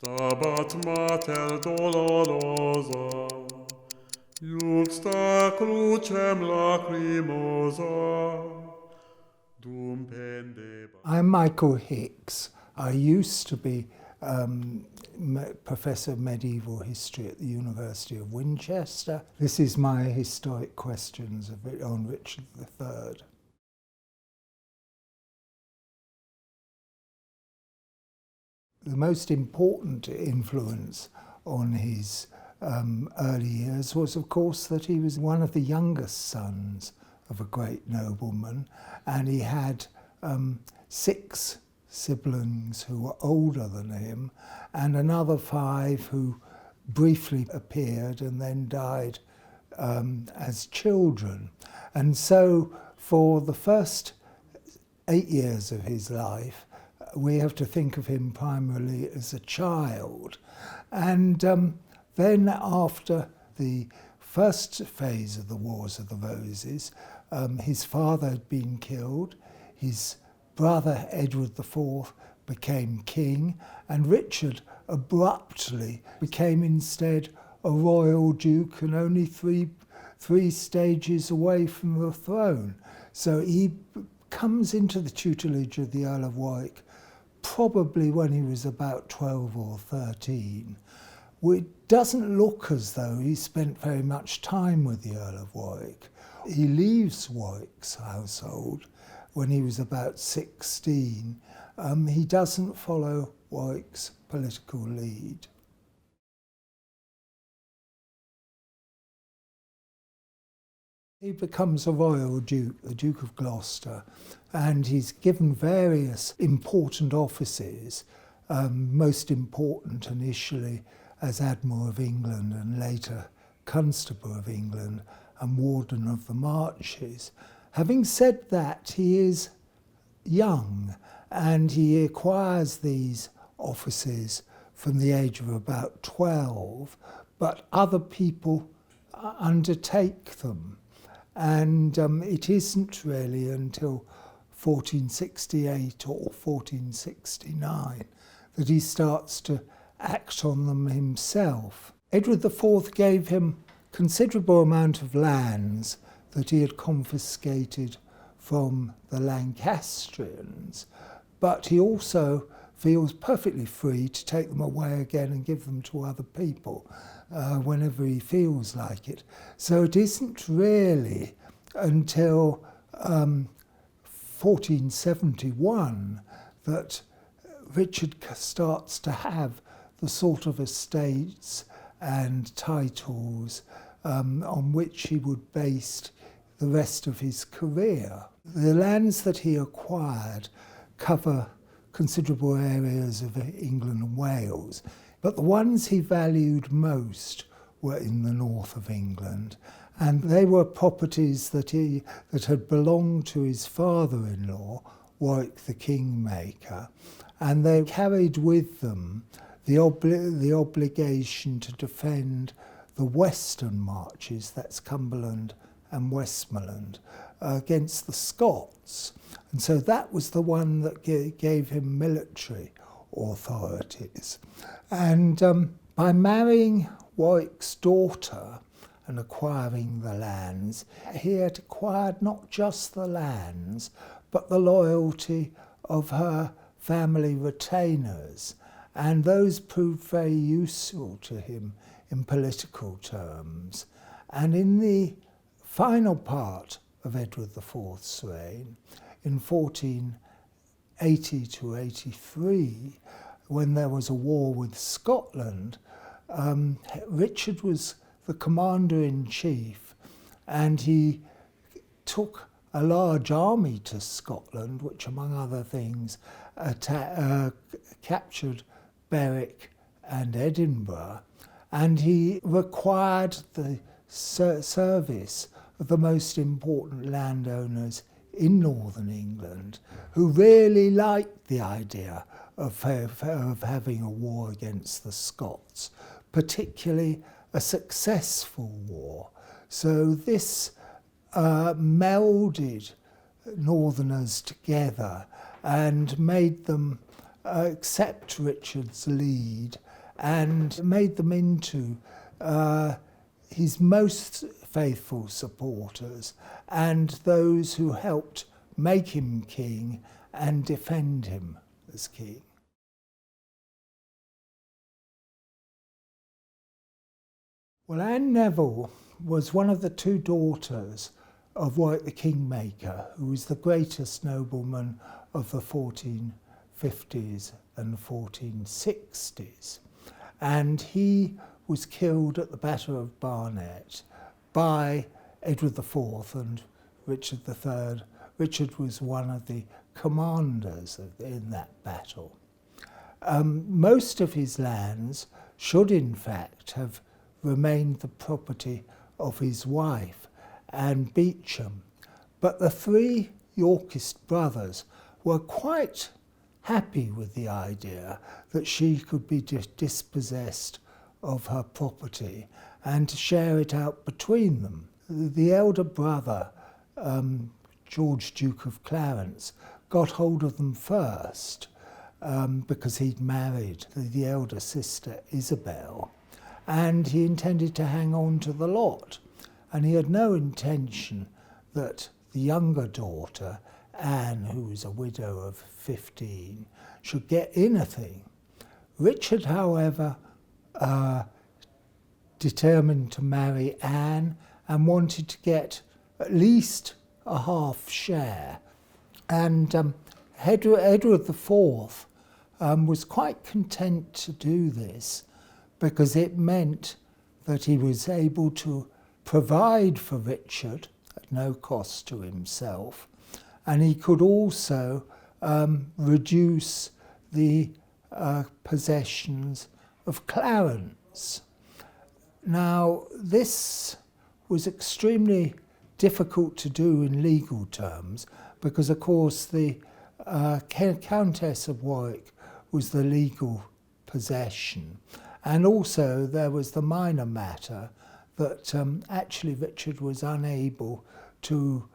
Stabat mater dolorosa, juxta crucem lacrimosa, dum pendeba. I'm Michael Hicks. I used to be Professor of Medieval History at the University of Winchester. This is my historic questions on Richard III. The most important influence on his early years was, of course, that he was one of the youngest sons of a great nobleman, and he had 6 siblings who were older than him, and another 5 who briefly appeared and then died as children. And so for the first 8 years of his life, we have to think of him primarily as a child. And then after the first phase of the Wars of the Roses, his father had been killed, his brother Edward IV became king, and Richard abruptly became instead a royal duke and only three stages away from the throne. So he comes into the tutelage of the Earl of Warwick probably when he was about 12 or 13. It doesn't look as though he spent very much time with the Earl of Warwick. He leaves Warwick's household when he was about 16. He doesn't follow Warwick's political lead. He becomes a royal duke, the Duke of Gloucester, and he's given various important offices, most important initially as Admiral of England and later Constable of England and Warden of the Marches. Having said that, he is young and he acquires these offices from the age of about 12, but other people undertake them. And it isn't really until 1468 or 1469 that he starts to act on them himself. Edward IV gave him a considerable amount of lands that he had confiscated from the Lancastrians, but he also feels perfectly free to take them away again and give them to other people whenever he feels like it. So it isn't really until 1471 that Richard starts to have the sort of estates and titles on which he would base the rest of his career. The lands that he acquired cover considerable areas of England and Wales, but the ones he valued most were in the north of England, and they were properties that had belonged to his father-in-law, Warwick the Kingmaker, and they carried with them the obligation to defend the western marches, that's Cumberland and Westmoreland, against the Scots. And so that was the one that gave him military authorities. And by marrying Warwick's daughter and acquiring the lands, he had acquired not just the lands, but the loyalty of her family retainers. And those proved very useful to him in political terms. And in the final part of Edward IV's reign, in 1480 to 83, when there was a war with Scotland, Richard was the commander-in-chief, and he took a large army to Scotland, which, among other things, captured Berwick and Edinburgh, and he required the service of the most important landowners in northern England, who really liked the idea of having a war against the Scots, particularly a successful war. So this melded northerners together and made them accept Richard's lead and made them into his most faithful supporters and those who helped make him king and defend him as king. Well, Anne Neville was one of the two daughters of Warwick the Kingmaker, who was the greatest nobleman of the 1450s and 1460s. And he was killed at the Battle of Barnet by Edward IV and Richard III. Richard was one of the commanders in that battle. Most of his lands should in fact have remained the property of his wife, Anne Beauchamp, but the three Yorkist brothers were quite happy with the idea that she could be dispossessed of her property and to share it out between them. The elder brother, George, Duke of Clarence, got hold of them first because he'd married the elder sister, Isabel, and he intended to hang on to the lot. And he had no intention that the younger daughter, Anne, who was a widow of 15, should get anything. Richard, however, determined to marry Anne and wanted to get at least a half share. And Edward IV was quite content to do this because it meant that he was able to provide for Richard at no cost to himself, and he could also reduce the possessions of Clarence. Now, this was extremely difficult to do in legal terms because, of course, the Countess of Warwick was the legal possession. And also there was the minor matter that actually Richard was unable to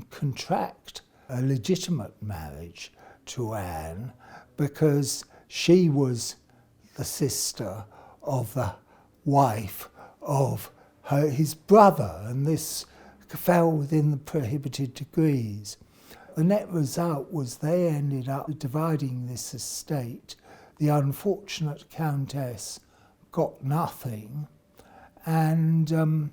contract a legitimate marriage to Anne because she was the sister of the wife of his brother, and this fell within the prohibited degrees. The net result was they ended up dividing this estate. The unfortunate Countess got nothing, and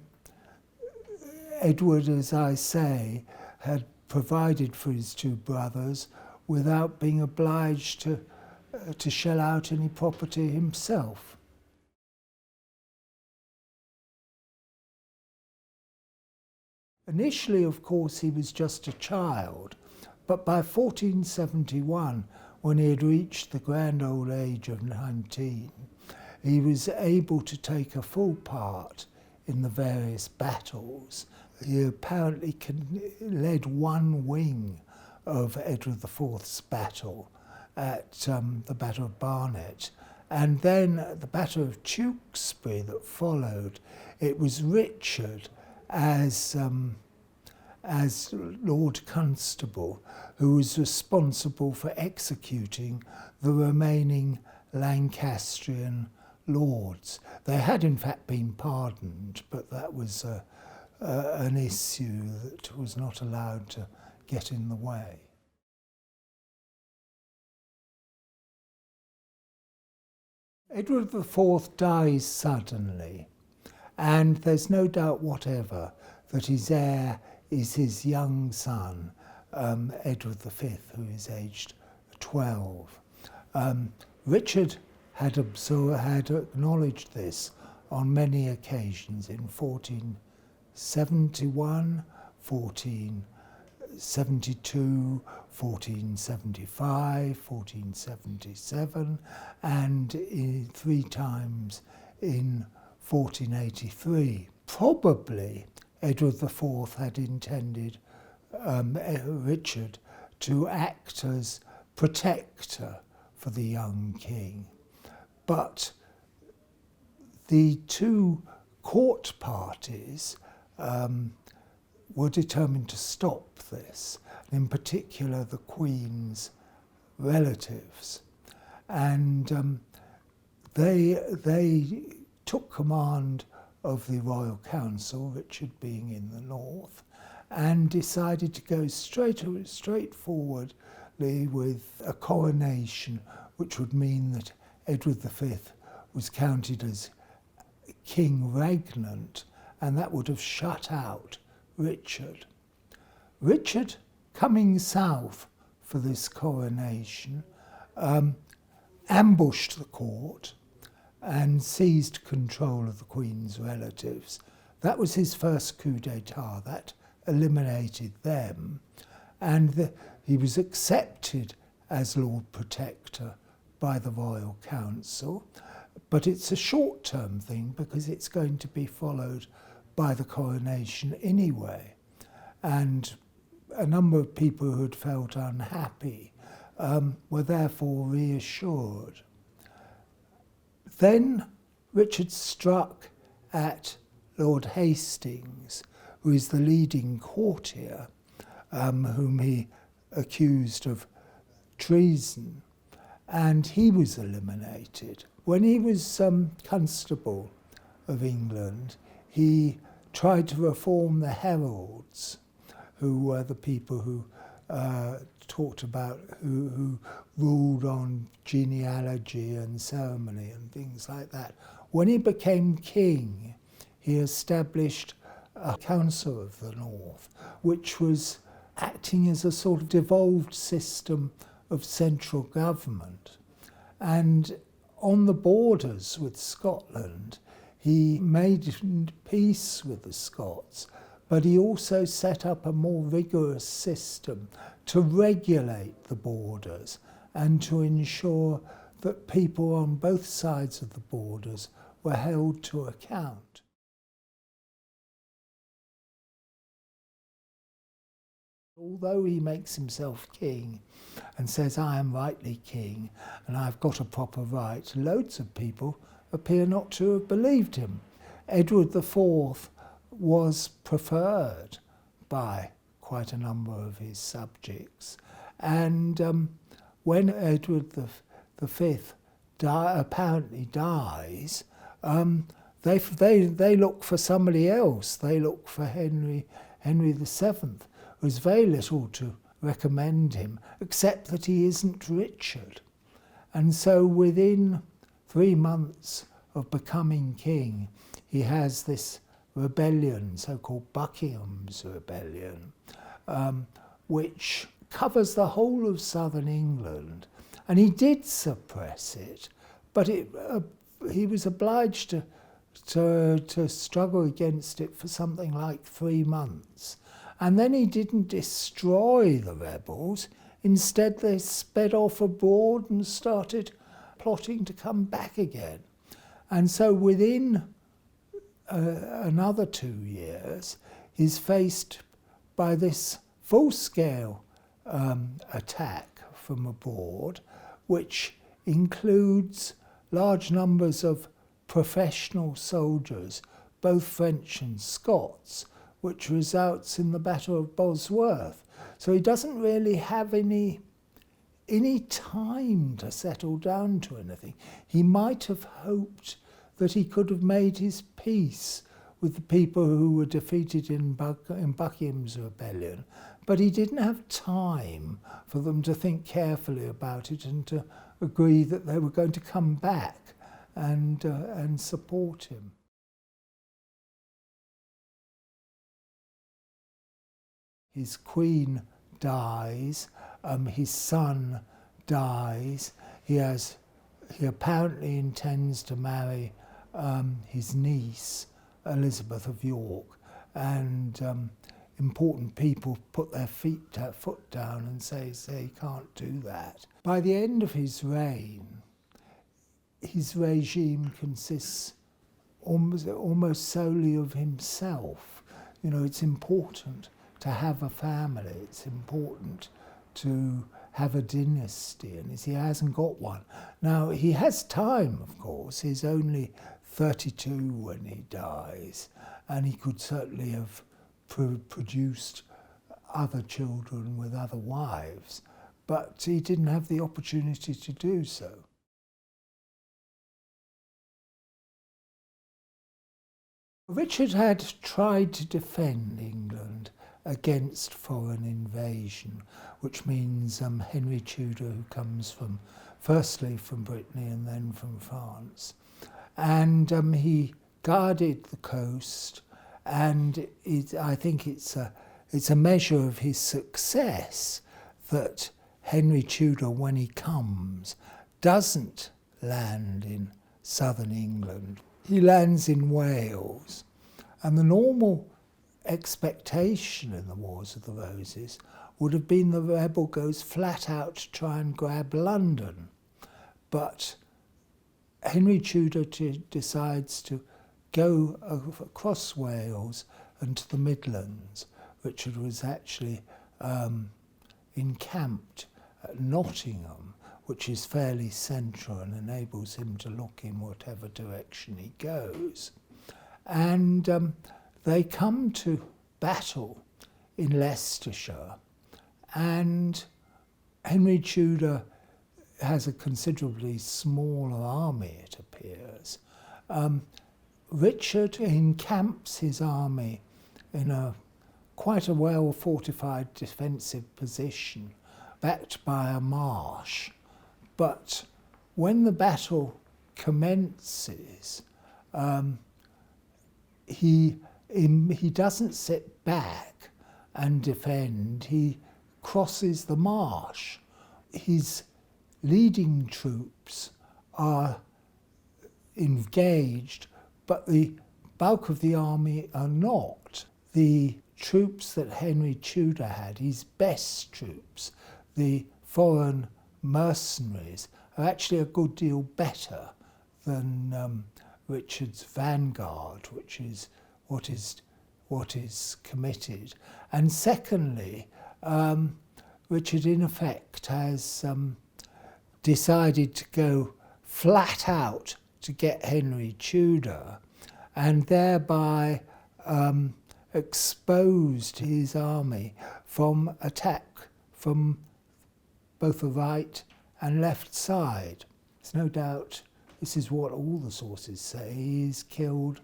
Edward, as I say, had provided for his two brothers without being obliged to shell out any property himself. Initially, of course, he was just a child, but by 1471, when he had reached the grand old age of 19, he was able to take a full part in the various battles. He apparently led one wing of Edward IV's battle at the Battle of Barnet. And then at the Battle of Tewkesbury that followed, it was Richard as Lord Constable who was responsible for executing the remaining Lancastrian lords. They had in fact been pardoned, but that was an issue that was not allowed to get in the way. Edward IV dies suddenly, and there's no doubt whatever that his heir is his young son, Edward V, who is aged 12. Richard had acknowledged this on many occasions in 1471, 1472, 1475, 1477, and three times in 1483. Probably Edward IV had intended Richard to act as protector for the young king. But the two court parties were determined to stop this, in particular the Queen's relatives. And They took command of the Royal Council, Richard being in the north, and decided to go straightforwardly with a coronation, which would mean that Edward V was counted as king regnant, and that would have shut out Richard. Richard, coming south for this coronation, ambushed the court and seized control of the Queen's relatives. That was his first coup d'etat. That eliminated them, and he was accepted as Lord Protector by the Royal Council. But it's a short-term thing because it's going to be followed by the coronation anyway. And a number of people who had felt unhappy were therefore reassured. Then Richard struck at Lord Hastings, who is the leading courtier, whom he accused of treason, and he was eliminated. When he was Constable of England, he tried to reform the heralds, who were the people who talked about, who ruled on genealogy and ceremony and things like that. When he became king, he established a Council of the North, which was acting as a sort of devolved system of central government. And on the borders with Scotland, he made peace with the Scots, but he also set up a more rigorous system to regulate the borders and to ensure that people on both sides of the borders were held to account. Although he makes himself king and says, I am rightly king and I've got a proper right, loads of people appear not to have believed him. Edward IV was preferred by quite a number of his subjects, and when Edward V apparently dies, they look for somebody else. They look for Henry VII. There's very little to recommend him, except that he isn't Richard. And so within 3 months of becoming king, he has this rebellion, so-called Buckingham's rebellion, which covers the whole of southern England. And he did suppress it, but he was obliged to struggle against it for something like 3 months. And then he didn't destroy the rebels. Instead, they sped off abroad and started plotting to come back again. And so within another 2 years, he's faced by this full-scale attack from abroad, which includes large numbers of professional soldiers, both French and Scots, which results in the Battle of Bosworth. So he doesn't really have any time to settle down to anything. He might have hoped that he could have made his peace with the people who were defeated in Buckingham's rebellion, but he didn't have time for them to think carefully about it and to agree that they were going to come back and support him. His queen dies, his son dies. He apparently intends to marry his niece, Elizabeth of York, and important people put their foot down and say he can't do that. By the end of his reign, his regime consists almost solely of himself. You know, it's important to have a family, it's important to have a dynasty, and he hasn't got one. Now, he has time, of course. He's only 32 when he dies, and he could certainly have produced other children with other wives, but he didn't have the opportunity to do so. Richard had tried to defend England against foreign invasion, which means Henry Tudor, who comes firstly from Brittany and then from France. And he guarded the coast, and I think it's a measure of his success that Henry Tudor, when he comes, doesn't land in southern England. He lands in Wales, and the normal expectation in the Wars of the Roses would have been the rebel goes flat out to try and grab London. But Henry Tudor decides to go across Wales and to the Midlands. Richard was actually encamped at Nottingham, which is fairly central and enables him to look in whatever direction he goes. And they come to battle in Leicestershire, and Henry Tudor has a considerably smaller army, it appears. Richard encamps his army in quite a well-fortified defensive position, backed by a marsh. But when the battle commences, he doesn't sit back and defend. He crosses the marsh. His leading troops are engaged, but the bulk of the army are not. The troops that Henry Tudor had, his best troops, the foreign mercenaries, are actually a good deal better than Richard's vanguard, which is what is committed. And secondly, Richard in effect has decided to go flat out to get Henry Tudor, and thereby exposed his army from attack from both the right and left side. There's no doubt this is what all the sources say. He is killed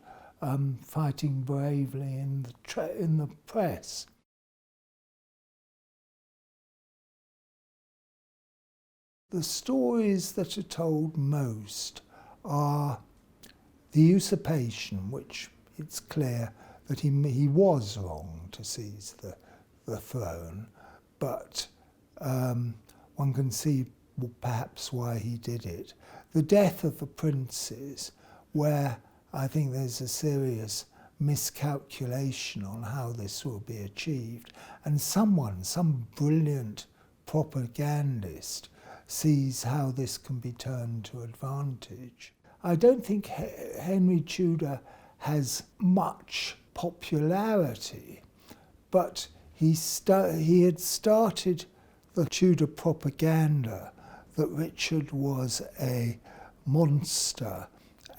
fighting bravely in the press. The stories that are told most are the usurpation, which it's clear that he was wrong to seize the throne, but one can see perhaps why he did it. The death of the princes, where I think there's a serious miscalculation on how this will be achieved, and some brilliant propagandist sees how this can be turned to advantage. I don't think Henry Tudor has much popularity, but he had started the Tudor propaganda that Richard was a monster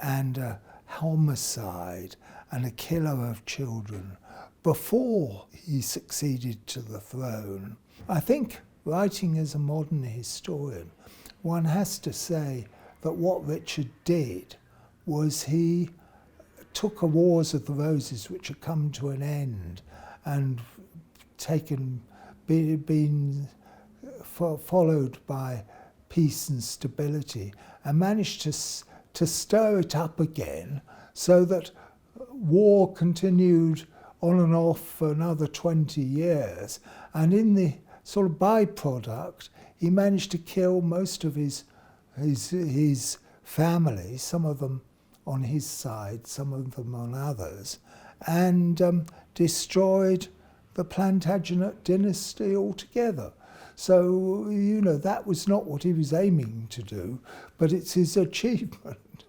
and a homicide and a killer of children before he succeeded to the throne. I think, writing as a modern historian, one has to say that what Richard did was he took a Wars of the Roses which had come to an end and been followed by peace and stability, and managed to stir it up again so that war continued on and off for another 20 years. And in the sort of byproduct, he managed to kill most of his family, some of them on his side, some of them on others, and destroyed the Plantagenet dynasty altogether. So, that was not what he was aiming to do, but it's his achievement.